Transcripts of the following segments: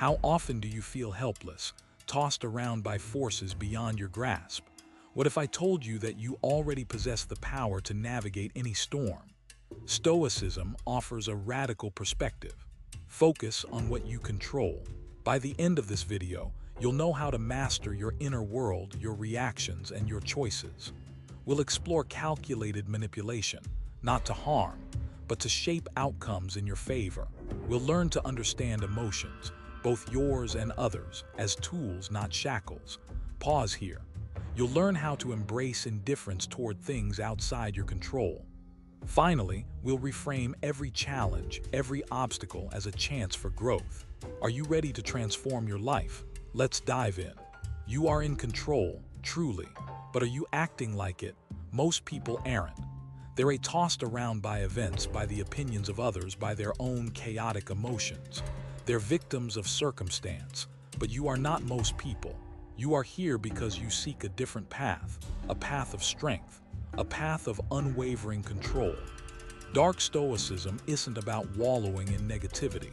How often do you feel helpless, tossed around by forces beyond your grasp? What if I told you that you already possess the power to navigate any storm? Stoicism offers a radical perspective. Focus on what you control. By the end of this video, you'll know how to master your inner world, your reactions, and your choices. We'll explore calculated manipulation, not to harm, but to shape outcomes in your favor. We'll learn to understand emotions, both yours and others, as tools, not shackles. Pause here. You'll learn how to embrace indifference toward things outside your control. Finally, we'll reframe every challenge, every obstacle as a chance for growth. Are you ready to transform your life? Let's dive in. You are in control, truly, but are you acting like it? Most people aren't. They're tossed around by events, by the opinions of others, by their own chaotic emotions. They're victims of circumstance, but you are not most people. You are here because you seek a different path, a path of strength, a path of unwavering control. Dark Stoicism isn't about wallowing in negativity.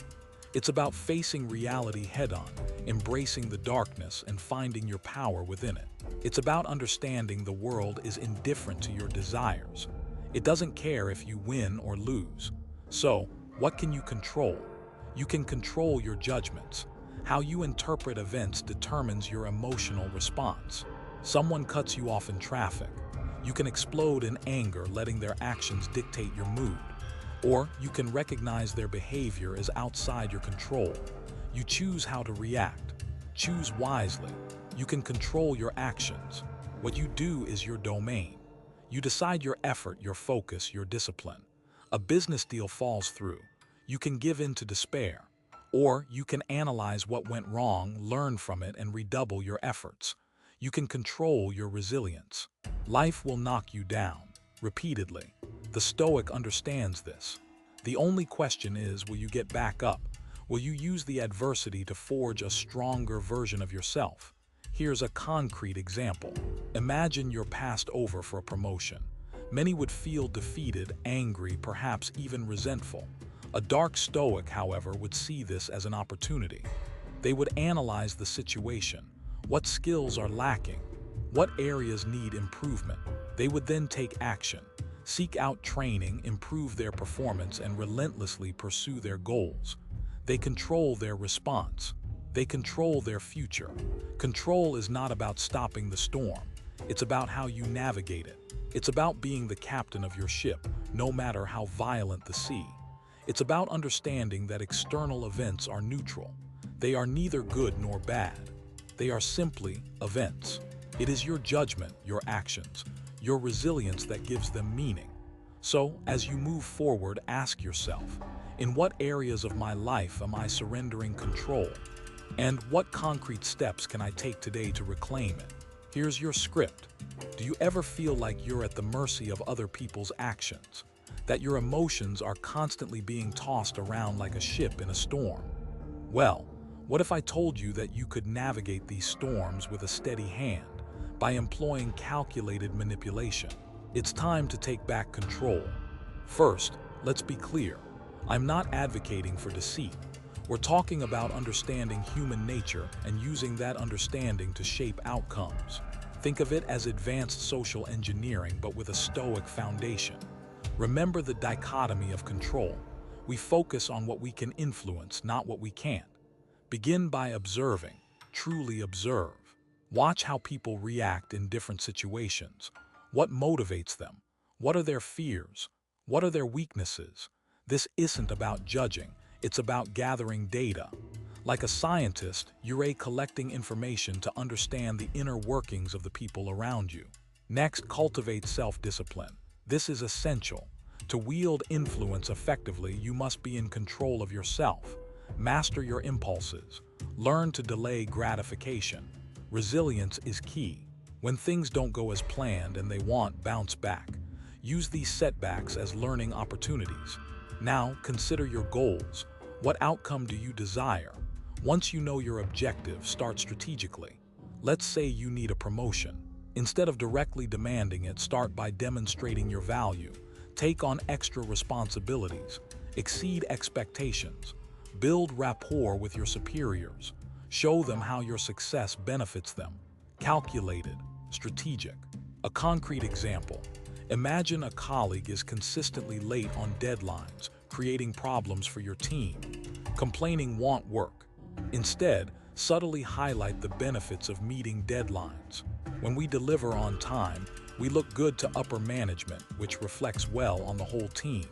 It's about facing reality head-on, embracing the darkness and finding your power within it. It's about understanding the world is indifferent to your desires. It doesn't care if you win or lose. So, what can you control? You can control your judgments. How you interpret events determines your emotional response. Someone cuts you off in traffic. You can explode in anger, letting their actions dictate your mood. Or you can recognize their behavior as outside your control. You choose how to react. Choose wisely. You can control your actions. What you do is your domain. You decide your effort, your focus, your discipline. A business deal falls through. You can give in to despair. Or you can analyze what went wrong, learn from it, and redouble your efforts. You can control your resilience. Life will knock you down, repeatedly. The Stoic understands this. The only question is, will you get back up? Will you use the adversity to forge a stronger version of yourself? Here's a concrete example. Imagine you're passed over for a promotion. Many would feel defeated, angry, perhaps even resentful. A dark Stoic, however, would see this as an opportunity. They would analyze the situation. What skills are lacking? What areas need improvement? They would then take action, seek out training, improve their performance, and relentlessly pursue their goals. They control their response. They control their future. Control is not about stopping the storm. It's about how you navigate it. It's about being the captain of your ship, no matter how violent the sea. It's about understanding that external events are neutral. They are neither good nor bad. They are simply events. It is your judgment, your actions, your resilience that gives them meaning. So, as you move forward, ask yourself, in what areas of my life am I surrendering control? And what concrete steps can I take today to reclaim it? Here's your script. Do you ever feel like you're at the mercy of other people's actions? That your emotions are constantly being tossed around like a ship in a storm? Well, what if I told you that you could navigate these storms with a steady hand by employing calculated manipulation? It's time to take back control. First, let's be clear. I'm not advocating for deceit. We're talking about understanding human nature and using that understanding to shape outcomes. Think of it as advanced social engineering, but with a Stoic foundation. Remember the dichotomy of control. We focus on what we can influence, not what we can't. Begin by observing. Truly observe. Watch how people react in different situations. What motivates them? What are their fears? What are their weaknesses? This isn't about judging. It's about gathering data. Like a scientist, you're collecting information to understand the inner workings of the people around you. Next, cultivate self-discipline. This is essential. To wield influence effectively, you must be in control of yourself. Master your impulses. Learn to delay gratification. Resilience is key. When things don't go as planned and they bounce back, use these setbacks as learning opportunities. Now, consider your goals. What outcome do you desire? Once you know your objective, start strategically. Let's say you need a promotion. Instead of directly demanding it, start by demonstrating your value. Take on extra responsibilities. Exceed expectations. Build rapport with your superiors. Show them how your success benefits them. Calculated, strategic. A concrete example. Imagine a colleague is consistently late on deadlines, creating problems for your team. Complaining won't work. Instead, subtly highlight the benefits of meeting deadlines. When we deliver on time, we look good to upper management, which reflects well on the whole team.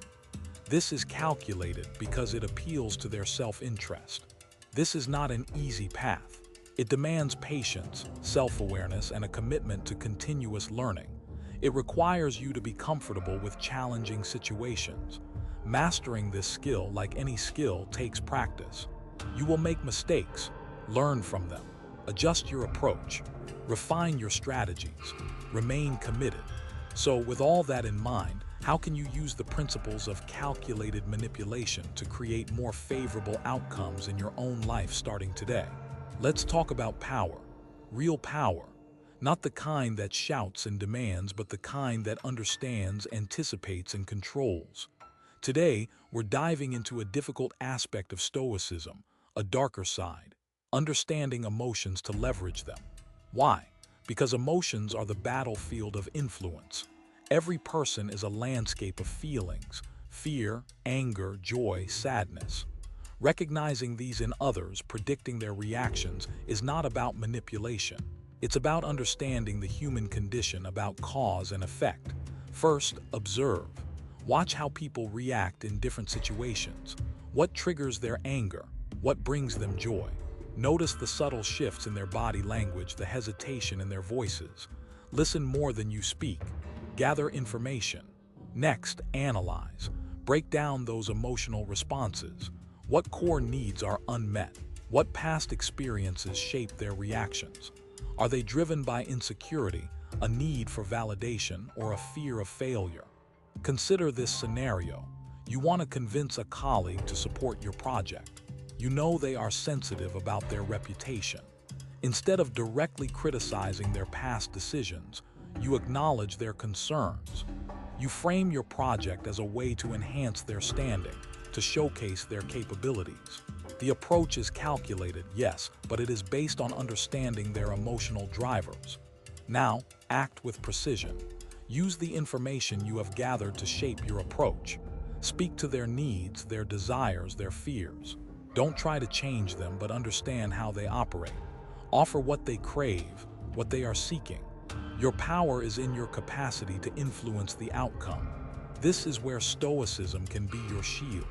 This is calculated because it appeals to their self-interest. This is not an easy path. It demands patience, self-awareness, and a commitment to continuous learning. It requires you to be comfortable with challenging situations. Mastering this skill, like any skill, takes practice. You will make mistakes. Learn from them. Adjust your approach. Refine your strategies. Remain committed. So, with all that in mind, how can you use the principles of calculated manipulation to create more favorable outcomes in your own life starting today? Let's talk about power. Real power. Not the kind that shouts and demands, but the kind that understands, anticipates, and controls. Today, we're diving into a difficult aspect of Stoicism, a darker side, understanding emotions to leverage them. Why? Because emotions are the battlefield of influence. Every person is a landscape of feelings: fear, anger, joy, sadness. Recognizing these in others, predicting their reactions, is not about manipulation. It's about understanding the human condition, about cause and effect. First, observe. Watch how people react in different situations. What triggers their anger? What brings them joy? Notice the subtle shifts in their body language, the hesitation in their voices. Listen more than you speak. Gather information. Next, analyze. Break down those emotional responses. What core needs are unmet? What past experiences shape their reactions? Are they driven by insecurity, a need for validation, or a fear of failure? Consider this scenario. You want to convince a colleague to support your project. You know they are sensitive about their reputation. Instead of directly criticizing their past decisions, you acknowledge their concerns. You frame your project as a way to enhance their standing, to showcase their capabilities. The approach is calculated, yes, but it is based on understanding their emotional drivers. Now, act with precision. Use the information you have gathered to shape your approach. Speak to their needs, their desires, their fears. Don't try to change them, but understand how they operate. Offer what they crave, what they are seeking. Your power is in your capacity to influence the outcome. This is where Stoicism can be your shield.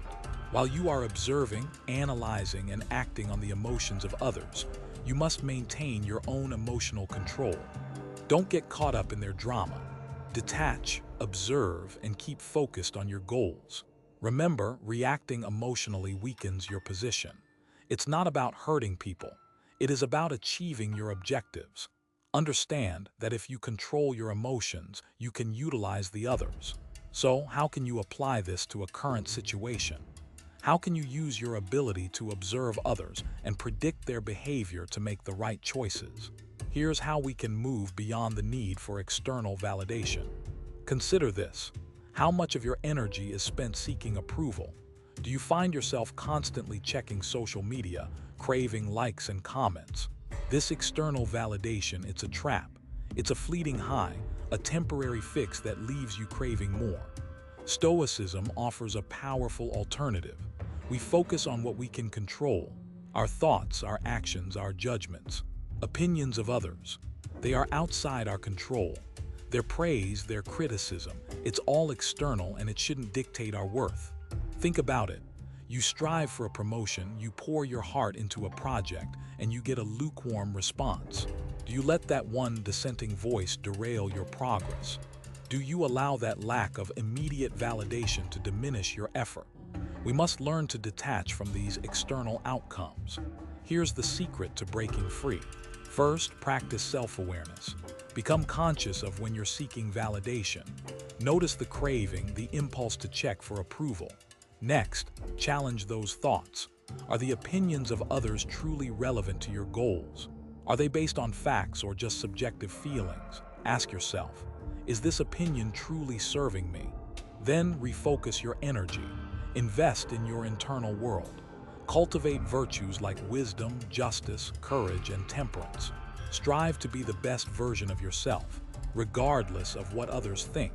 While you are observing, analyzing, and acting on the emotions of others, you must maintain your own emotional control. Don't get caught up in their drama. Detach, observe, and keep focused on your goals. Remember, reacting emotionally weakens your position. It's not about hurting people. It is about achieving your objectives. Understand that if you control your emotions, you can utilize the others. So, how can you apply this to a current situation? How can you use your ability to observe others and predict their behavior to make the right choices? Here's how we can move beyond the need for external validation. Consider this. How much of your energy is spent seeking approval? Do you find yourself constantly checking social media, craving likes and comments? This external validation, it's a trap. It's a fleeting high, a temporary fix that leaves you craving more. Stoicism offers a powerful alternative. We focus on what we can control: our thoughts, our actions, our judgments. Opinions of others. They are outside our control. Their praise, their criticism, it's all external, and it shouldn't dictate our worth. Think about it. You strive for a promotion, you pour your heart into a project, and you get a lukewarm response. Do you let that one dissenting voice derail your progress? Do you allow that lack of immediate validation to diminish your effort? We must learn to detach from these external outcomes. Here's the secret to breaking free. First, practice self-awareness. Become conscious of when you're seeking validation. Notice the craving, the impulse to check for approval. Next, challenge those thoughts. Are the opinions of others truly relevant to your goals? Are they based on facts or just subjective feelings? Ask yourself, is this opinion truly serving me? Then refocus your energy. Invest in your internal world. Cultivate virtues like wisdom, justice, courage, and temperance. Strive to be the best version of yourself, regardless of what others think.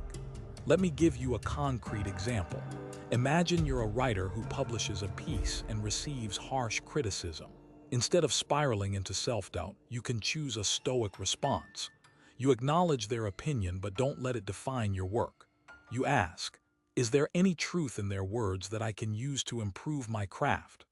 Let me give you a concrete example. Imagine you're a writer who publishes a piece and receives harsh criticism. Instead of spiraling into self-doubt, you can choose a stoic response. You acknowledge their opinion but don't let it define your work. You ask, is there any truth in their words that I can use to improve my craft?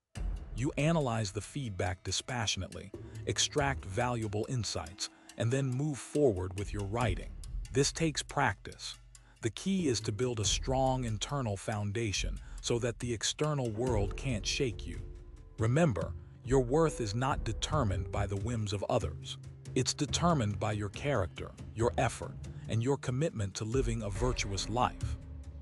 You analyze the feedback dispassionately, extract valuable insights, and then move forward with your writing. This takes practice. The key is to build a strong internal foundation so that the external world can't shake you. Remember, your worth is not determined by the whims of others. It's determined by your character, your effort, and your commitment to living a virtuous life.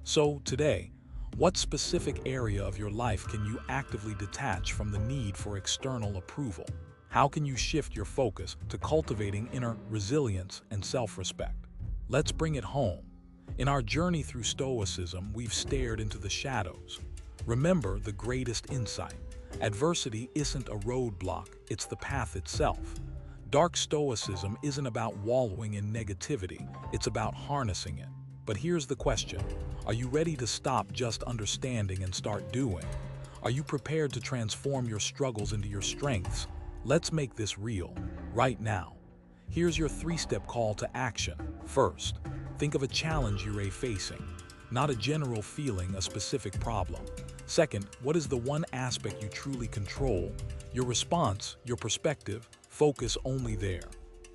So, today, what specific area of your life can you actively detach from the need for external approval? How can you shift your focus to cultivating inner resilience and self-respect? Let's bring it home. In our journey through Stoicism, we've stared into the shadows. Remember the greatest insight. Adversity isn't a roadblock, it's the path itself. Dark Stoicism isn't about wallowing in negativity, it's about harnessing it. But here's the question. Are you ready to stop just understanding and start doing? Are you prepared to transform your struggles into your strengths? Let's make this real, right now. Here's your 3-step call to action. First, think of a challenge you're facing, not a general feeling, a specific problem. Second, what is the one aspect you truly control? Your response, your perspective, focus only there.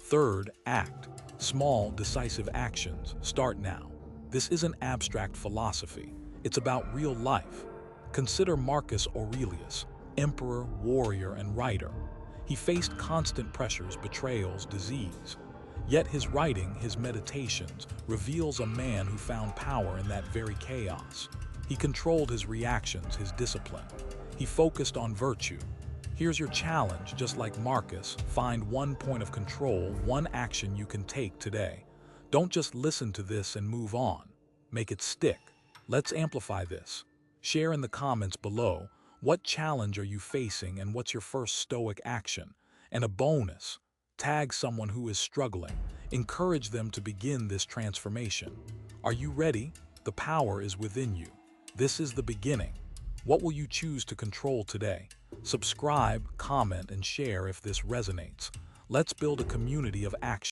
Third, act. Small, decisive actions. Start now. This isn't abstract philosophy. It's about real life. Consider Marcus Aurelius, emperor, warrior, and writer. He faced constant pressures, betrayals, disease. Yet his writing, his meditations, reveals a man who found power in that very chaos. He controlled his reactions, his discipline. He focused on virtue. Here's your challenge, just like Marcus, find one point of control, one action you can take today. Don't just listen to this and move on. Make it stick. Let's amplify this. Share in the comments below, what challenge are you facing and what's your first Stoic action? And a bonus, tag someone who is struggling. Encourage them to begin this transformation. Are you ready? The power is within you. This is the beginning. What will you choose to control today? Subscribe, comment, and share if this resonates. Let's build a community of action.